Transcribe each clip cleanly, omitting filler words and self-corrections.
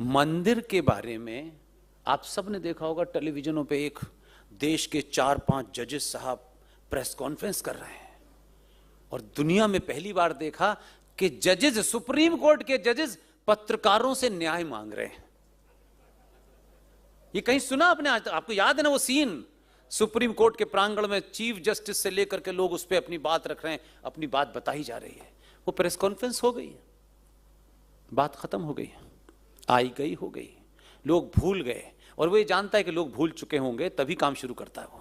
मंदिर के बारे में आप सब ने देखा होगा, टेलीविजनों पे एक देश के 4-5 जजेस साहब प्रेस कॉन्फ्रेंस कर रहे हैं और दुनिया में पहली बार देखा कि जजेस, सुप्रीम कोर्ट के जजेस पत्रकारों से न्याय मांग रहे हैं। ये कहीं सुना आपने? आज आपको याद है ना वो सीन, सुप्रीम कोर्ट के प्रांगण में चीफ जस्टिस से लेकर के लोग उस पर अपनी बात रख रहे हैं, अपनी बात बताई जा रही है। वो प्रेस कॉन्फ्रेंस हो गई, बात खत्म हो गई, आई गई हो गई, लोग भूल गए। और वो ये जानता है कि लोग भूल चुके होंगे, तभी काम शुरू करता है वो।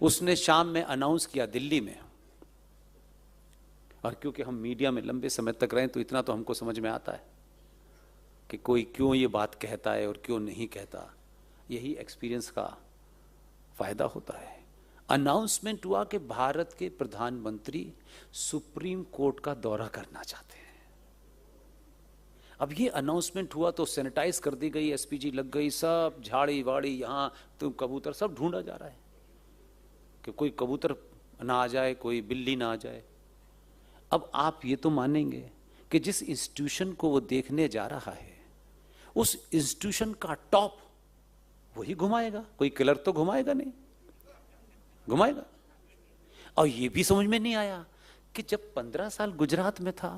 उसने शाम में अनाउंस किया दिल्ली में, और क्योंकि हम मीडिया में लंबे समय तक रहे तो इतना तो हमको समझ में आता है कि कोई क्यों ये बात कहता है और क्यों नहीं कहता। यही एक्सपीरियंस का फायदा होता है। अनाउंसमेंट हुआ कि भारत के प्रधानमंत्री सुप्रीम कोर्ट का दौरा करना चाहते हैं। अब ये अनाउंसमेंट हुआ तो सैनिटाइज कर दी गई, एसपीजी लग गई, सब झाड़ी वाड़ी, यहां तो कबूतर सब ढूंढा जा रहा है कि कोई कबूतर ना आ जाए, कोई बिल्ली ना आ जाए। अब आप ये तो मानेंगे कि जिस इंस्टीट्यूशन को वो देखने जा रहा है उस इंस्टीट्यूशन का टॉप वही घुमाएगा, कोई किलर तो घुमाएगा नहीं, घुमाएगा। और ये भी समझ में नहीं आया कि जब 15 साल गुजरात में था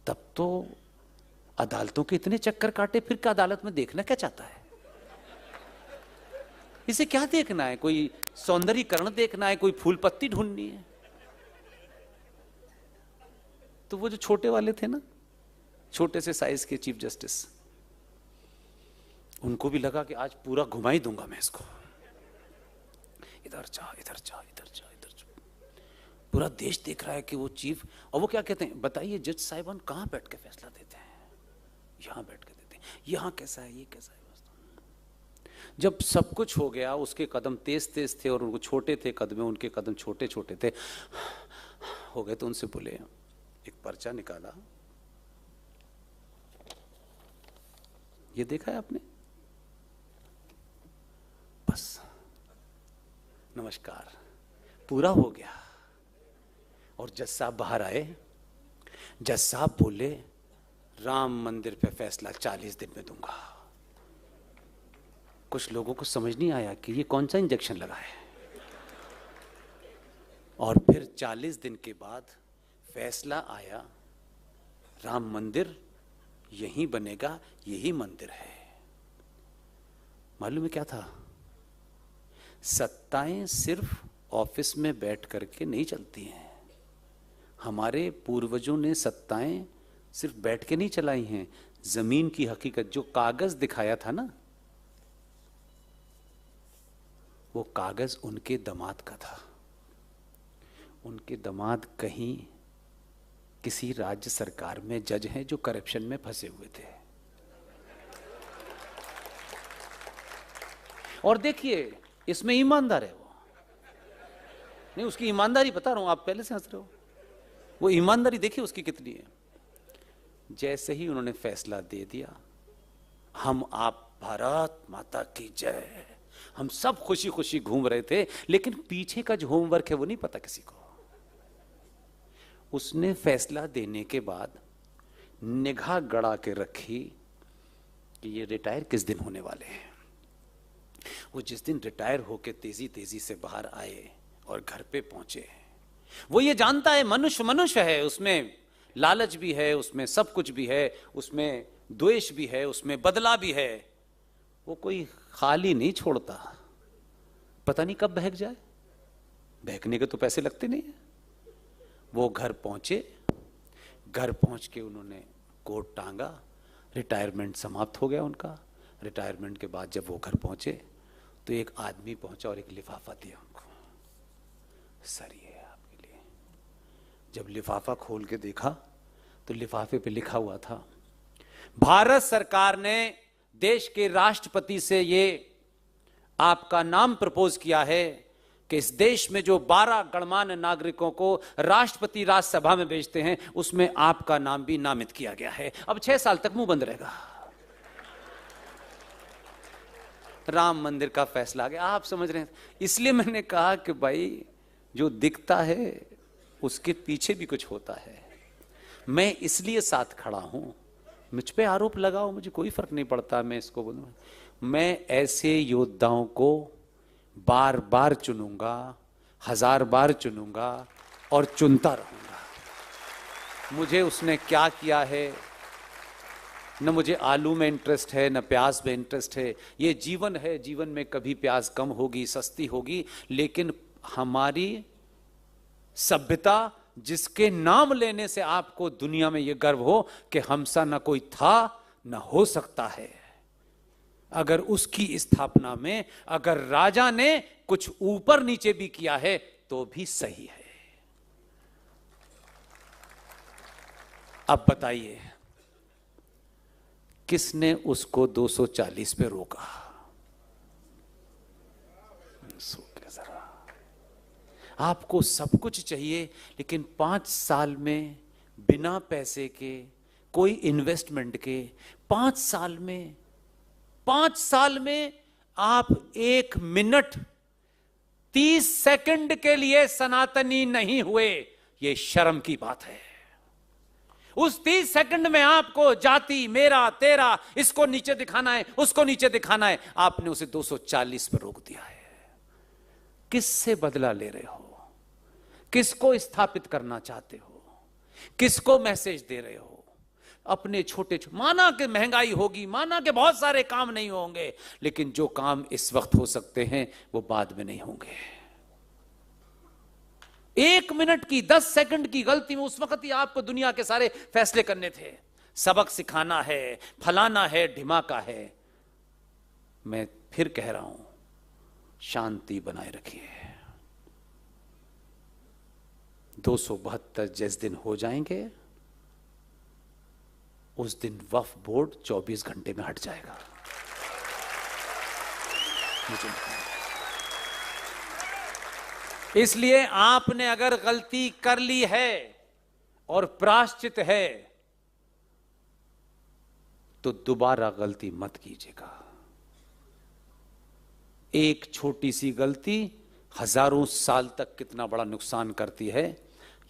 तब तो अदालतों के इतने चक्कर काटे, फिर क्या अदालत में देखना क्या चाहता है? इसे क्या देखना है? कोई सौंदर्यीकरण देखना है, कोई फूल पत्ती ढूंढनी है? तो वो जो छोटे वाले थे ना, छोटे से साइज के चीफ जस्टिस, उनको भी लगा कि आज पूरा घुमा ही दूंगा मैं इसको, इधर जा इधर जा इधर जा इधर जा। पूरा देश देख रहा है कि वो चीफ, और वो क्या कहते हैं, बताइए जज साहिबान कहां बैठ के फैसला देते हैं? यहां बैठ के देते हैं। यहां कैसा है, ये कैसा है? जब सब कुछ हो गया, उसके कदम तेज तेज थे और उनको छोटे थे कदम, उनके कदम छोटे छोटे थे हो गए, तो उनसे बोले, एक पर्चा निकाला, ये देखा है आपने? बस नमस्कार, पूरा हो गया। और जज साहब बाहर आए। जज साहब बोले, राम मंदिर पे फैसला 40 दिन में दूंगा। कुछ लोगों को समझ नहीं आया कि ये कौन सा इंजेक्शन लगा है। और फिर 40 दिन के बाद फैसला आया, राम मंदिर यहीं बनेगा, यही मंदिर है। मालूम है क्या था? सत्ताएं सिर्फ ऑफिस में बैठ करके नहीं चलती हैं। हमारे पूर्वजों ने सत्ताएं सिर्फ बैठ के नहीं चलाई हैं। जमीन की हकीकत, जो कागज दिखाया था ना, वो कागज उनके दामाद का था। उनके दामाद कहीं किसी राज्य सरकार में जज हैं जो करप्शन में फंसे हुए थे। और देखिए, इसमें ईमानदार है वो। नहीं, उसकी ईमानदारी बता रहा हूं, आप पहले से हंस रहे हो। वो ईमानदारी देखिए उसकी कितनी है। जैसे ही उन्होंने फैसला दे दिया, हम आप भारत माता की जय, हम सब खुशी खुशी घूम रहे थे, लेकिन पीछे का जो होमवर्क है वो नहीं पता किसी को। उसने फैसला देने के बाद निगाह गड़ा के रखी कि ये रिटायर किस दिन होने वाले हैं। वो जिस दिन रिटायर होके तेजी तेजी से बाहर आए और घर पे पहुंचे, वो ये जानता है मनुष्य मनुष्य है, उसमें लालच भी है, उसमें सब कुछ भी है, उसमें द्वेष भी है, उसमें बदला भी है। वो कोई खाली नहीं छोड़ता, पता नहीं कब बहक जाए। बहकने के तो पैसे लगते नहीं है। वो घर पहुंचे, घर पहुंच के उन्होंने कोट टांगा, रिटायरमेंट समाप्त हो गया उनका। रिटायरमेंट के बाद जब वो घर पहुंचे तो एक आदमी पहुंचा और एक लिफाफा दिया उनको, सर ये है आपके लिए। जब लिफाफा खोल के देखा तो लिफाफे पे लिखा हुआ था, भारत सरकार ने देश के राष्ट्रपति से ये आपका नाम प्रपोज किया है कि इस देश में जो 12 गणमान्य नागरिकों को राष्ट्रपति राज्यसभा में भेजते हैं, उसमें आपका नाम भी नामित किया गया है। अब 6 साल तक मुंह बंद रहेगा। राम मंदिर का फैसला आ गया। आप समझ रहे हैं? इसलिए मैंने कहा कि भाई, जो दिखता है उसके पीछे भी कुछ होता है। मैं इसलिए साथ खड़ा हूं मुझ पे आरोप लगाओ, मुझे कोई फर्क नहीं पड़ता, मैं इसको बोलूँ। मैं ऐसे योद्धाओं को बार बार चुनूंगा, 1000 बार चुनूंगा और चुनता रहूंगा। मुझे उसने क्या किया है, न मुझे आलू में इंटरेस्ट है, न प्याज में इंटरेस्ट है। ये जीवन है, जीवन में कभी प्याज कम होगी, सस्ती होगी, लेकिन हमारी सभ्यता जिसके नाम लेने से आपको दुनिया में यह गर्व हो कि हमसा न कोई था न हो सकता है, अगर उसकी स्थापना में अगर राजा ने कुछ ऊपर नीचे भी किया है तो भी सही है। अब बताइए किसने उसको 240 पे रोका? सोचिए जरा। आपको सब कुछ चाहिए, लेकिन 5 साल में बिना पैसे के, कोई इन्वेस्टमेंट के, 5 साल में आप 1 मिनट 30 सेकंड के लिए सनातनी नहीं हुए। यह शर्म की बात है। उस 30 सेकंड में आपको जाति, मेरा, तेरा, इसको नीचे दिखाना है, उसको नीचे दिखाना है, आपने उसे 240 पर रोक दिया है। किससे बदला ले रहे हो? किसको स्थापित करना चाहते हो? किसको मैसेज दे रहे हो? अपने छोटे माना कि महंगाई होगी, माना कि बहुत सारे काम नहीं होंगे, लेकिन जो काम इस वक्त हो सकते हैं वो बाद में नहीं होंगे। 1 मिनट की, 10 सेकंड की गलती में उस वक्त ही आपको दुनिया के सारे फैसले करने थे। सबक सिखाना है, फलाना है, ढिमाका है। मैं फिर कह रहा हूं, शांति बनाए रखिए। 272 जिस दिन हो जाएंगे उस दिन वक्फ बोर्ड 24 घंटे में हट जाएगा। मुझे इसलिए आपने अगर गलती कर ली है और प्रायश्चित है तो दोबारा गलती मत कीजिएगा। एक छोटी सी गलती हजारों साल तक कितना बड़ा नुकसान करती है,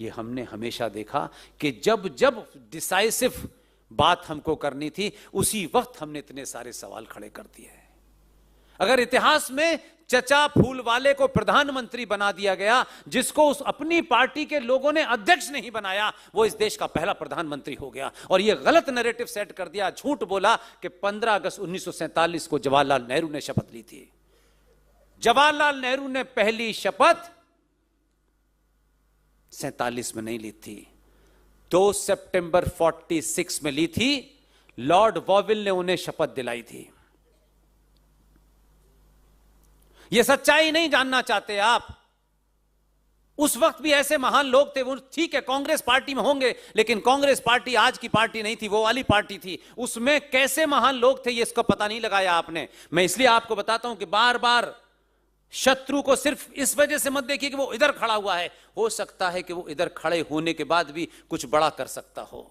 ये हमने हमेशा देखा कि जब जब डिसाइसिव बात हमको करनी थी उसी वक्त हमने इतने सारे सवाल खड़े कर दिए। अगर इतिहास में चचा फूल वाले को प्रधानमंत्री बना दिया गया, जिसको उस अपनी पार्टी के लोगों ने अध्यक्ष नहीं बनाया, वो इस देश का पहला प्रधानमंत्री हो गया। और ये गलत नैरेटिव सेट कर दिया, झूठ बोला कि 15 अगस्त 1947 को जवाहरलाल नेहरू ने शपथ ली थी। जवाहरलाल नेहरू ने पहली शपथ 47 में नहीं ली थी, 2 सितंबर 46 में ली थी। लॉर्ड वॉविल ने उन्हें शपथ दिलाई थी। यह सच्चाई नहीं जानना चाहते आप? उस वक्त भी ऐसे महान लोग थे। वो ठीक है कांग्रेस पार्टी में होंगे, लेकिन कांग्रेस पार्टी आज की पार्टी नहीं थी, वो वाली पार्टी थी। उसमें कैसे महान लोग थे ये इसका पता नहीं लगाया आपने। मैं इसलिए आपको बताता हूं कि बार बार शत्रु को सिर्फ इस वजह से मत देखिए कि वो इधर खड़ा हुआ है। हो सकता है कि वो इधर खड़े होने के बाद भी कुछ बड़ा कर सकता हो।